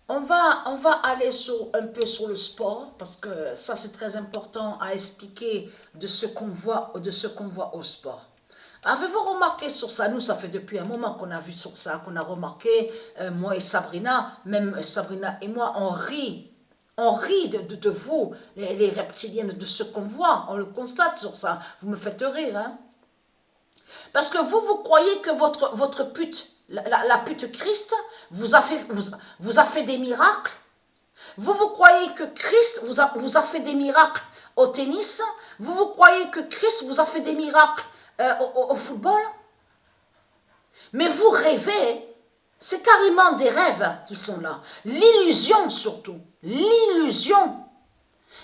On va aller un peu sur le sport, parce que ça c'est très important à expliquer de ce qu'on voit au sport. Avez-vous remarqué sur ça? Nous, ça fait depuis un moment qu'on a vu sur ça, qu'on a remarqué, moi et Sabrina, même Sabrina et moi, on rit de vous, les reptiliennes, de ce qu'on voit, on le constate sur ça. Vous me faites rire, hein? Parce que vous croyez que votre pute, la pute Christ, vous a fait des miracles. Vous croyez que Christ vous a fait des miracles au tennis. Vous croyez que Christ vous a fait des miracles au football. Mais vous rêvez, c'est carrément des rêves qui sont là. L'illusion surtout, l'illusion.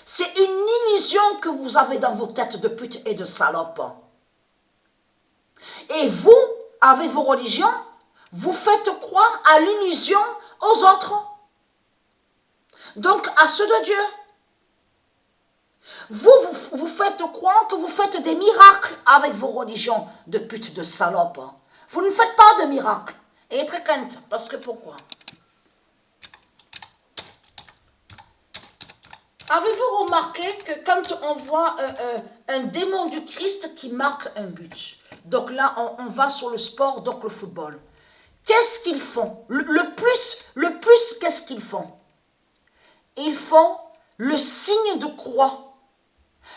C'est une illusion que vous avez dans vos têtes de pute et de salope. Et vous, avec vos religions, vous faites croire à l'illusion aux autres. Donc à ceux de Dieu. Vous faites croire que vous faites des miracles avec vos religions de pute, de salope. Vous ne faites pas de miracles. Et très crainte. Parce que pourquoi? Avez-vous remarqué que quand on voit un démon du Christ qui marque un but, donc là on va sur le sport, donc le football, qu'est-ce qu'ils font? Le plus qu'est-ce qu'ils font? Ils font le signe de croix,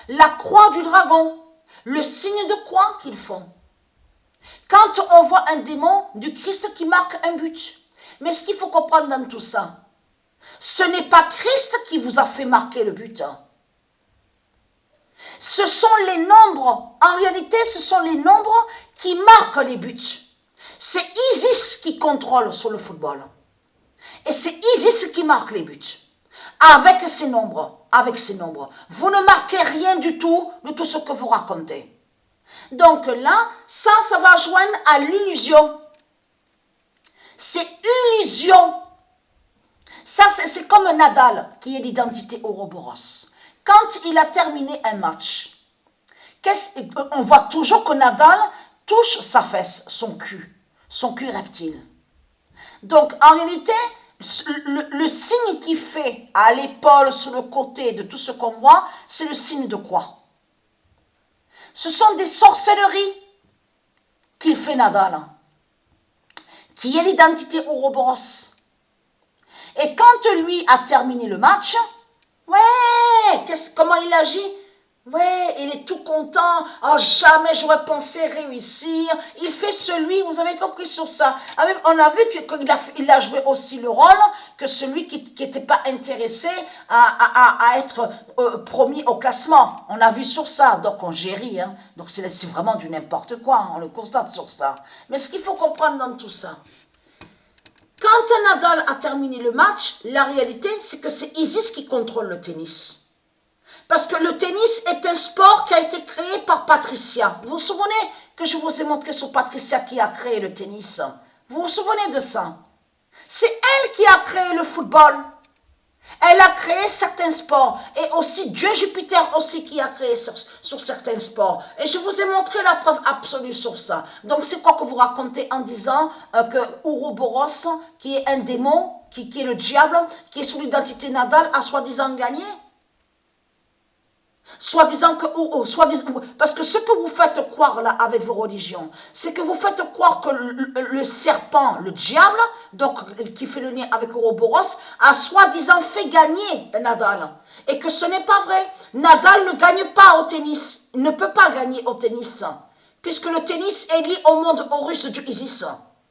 la croix du dragon, le signe de croix qu'ils font. Quand on voit un démon du Christ qui marque un but, mais ce qu'il faut comprendre dans tout ça, ce n'est pas Christ qui vous a fait marquer le but. Ce sont les nombres. En réalité, ce sont les nombres qui marquent les buts. C'est Isis qui contrôle sur le football. Et c'est Isis qui marque les buts. Avec ces nombres. Avec ces nombres. Vous ne marquez rien du tout de tout ce que vous racontez. Donc là, ça va joindre à l'illusion. C'est illusion. Ça, c'est comme Nadal, qui est l'identité Ouroboros. Quand il a terminé un match, on voit toujours que Nadal touche sa fesse, son cul reptile. Donc, en réalité, le signe qu'il fait à l'épaule, sur le côté de tout ce qu'on voit, c'est le signe de quoi? Ce sont des sorcelleries qu'il fait Nadal, qui est l'identité Ouroboros. Et quand lui a terminé le match, ouais, comment il agit? Ouais, il est tout content. Oh, jamais j'aurais pensé réussir. Il fait celui, vous avez compris sur ça. On a vu qu'il a joué aussi le rôle que celui qui n'était pas intéressé à être premier au classement. On a vu sur ça, donc on gérit. Hein. Donc c'est vraiment du n'importe quoi, on le constate sur ça. Mais ce qu'il faut comprendre dans tout ça, quand Nadal a terminé le match, la réalité, c'est que c'est Isis qui contrôle le tennis. Parce que le tennis est un sport qui a été créé par Patricia. Vous vous souvenez que je vous ai montré sur Patricia qui a créé le tennis? Vous vous souvenez de ça? C'est elle qui a créé le football. Elle a créé certains sports. Et aussi Dieu Jupiter aussi qui a créé sur certains sports. Et je vous ai montré la preuve absolue sur ça. Donc c'est quoi que vous racontez en disant que Ouroboros, qui est un démon, qui est le diable, qui est sous l'identité Nadal, a soi-disant gagné? Soi-disant parce que ce que vous faites croire là avec vos religions, c'est que vous faites croire que le serpent, le diable, donc qui fait le lien avec Ouroboros, a soi-disant fait gagner Nadal. Et que ce n'est pas vrai. Nadal ne gagne pas au tennis. Il ne peut pas gagner au tennis. Puisque le tennis est lié au monde russe du Isis.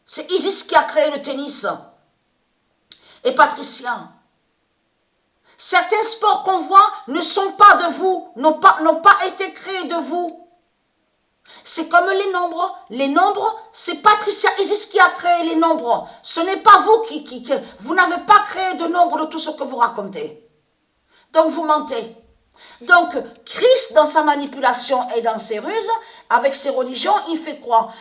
C'est Isis qui a créé le tennis. Et Patricia, certains sports qu'on voit ne sont pas de vous, n'ont pas été créés de vous. C'est comme les nombres. Les nombres, c'est Patricia Isis qui a créé les nombres. Ce n'est pas vous vous n'avez pas créé de nombres de tout ce que vous racontez. Donc vous mentez. Donc Christ, dans sa manipulation et dans ses ruses, avec ses religions, il fait croire.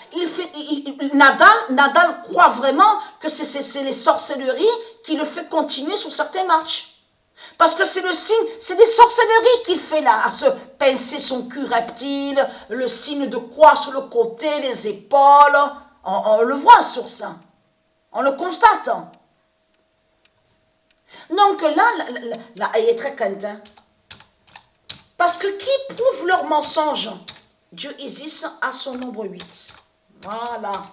Nadal croit vraiment que c'est les sorcelleries qui le fait continuer sur certains matchs. Parce que c'est le signe, c'est des sorcelleries qu'il fait là, à se pincer son cul reptile, le signe de croix sur le côté, les épaules. On le voit sur ça. On le constate. Donc là, elle est très quinte. Hein? Parce que qui prouve leur mensonge? Dieu Isis a son nombre 8. Voilà.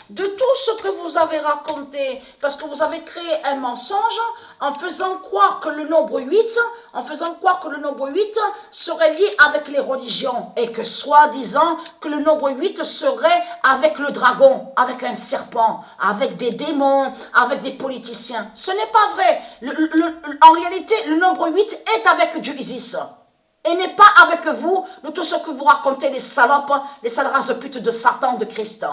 De tout ce que vous avez raconté, parce que vous avez créé un mensonge en faisant croire que le nombre 8, serait lié avec les religions et que soi-disant que le nombre 8 serait avec le dragon, avec un serpent, avec des démons, avec des politiciens. Ce n'est pas vrai. En réalité, le nombre 8 est avec Dieu Isis. Et n'est pas avec vous de tout ce que vous racontez, les salopes, les sales races de pute de Satan, de Christ.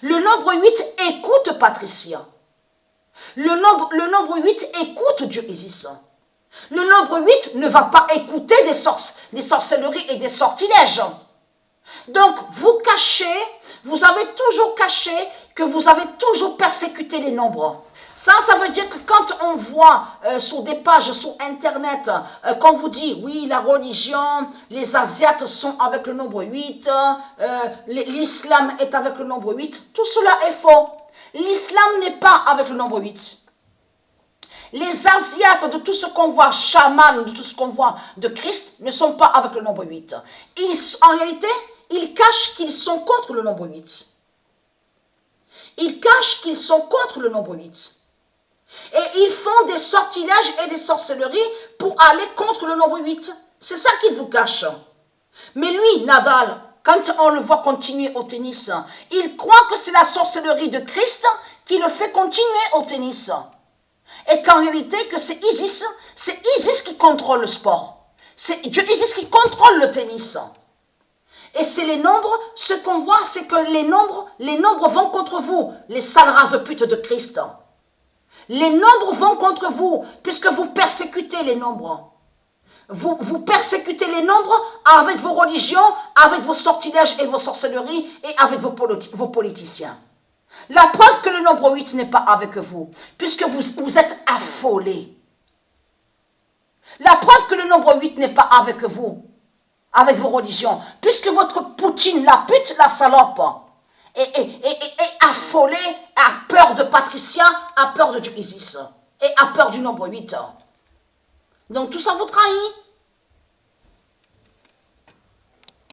Le nombre 8 écoute Patricia. Le nombre 8 écoute Dieu Isis. Le nombre 8 ne va pas écouter des sorcelleries et des sortilèges. Donc, vous avez toujours caché que vous avez toujours persécuté les nombres. Ça veut dire que quand on voit sur des pages sur Internet, qu'on vous dit, oui, la religion, les Asiates sont avec le nombre 8, l'islam est avec le nombre 8, tout cela est faux. L'islam n'est pas avec le nombre 8. Les Asiates, de tout ce qu'on voit, chamans, de tout ce qu'on voit de Christ, ne sont pas avec le nombre 8. En réalité, ils cachent qu'ils sont contre le nombre 8. Ils cachent qu'ils sont contre le nombre 8. Et ils font des sortilèges et des sorcelleries pour aller contre le nombre 8. C'est ça qu'ils vous cachent. Mais lui, Nadal, quand on le voit continuer au tennis, il croit que c'est la sorcellerie de Christ qui le fait continuer au tennis. Et qu'en réalité, que c'est Isis qui contrôle le sport. C'est Dieu Isis qui contrôle le tennis. Et c'est les nombres, ce qu'on voit, c'est que les nombres vont contre vous, les sales races de pute de Christ. Les nombres vont contre vous, puisque vous persécutez les nombres. Vous persécutez les nombres avec vos religions, avec vos sortilèges et vos sorcelleries, et avec vos politiciens. La preuve que le nombre 8 n'est pas avec vous, puisque vous êtes affolés. La preuve que le nombre 8 n'est pas avec vous, avec vos religions, puisque votre Poutine, la pute, la salope, est affolée, a peur de Patricia, a peur de Dieu Isis, et a peur du nombre 8. Donc tout ça vous trahit.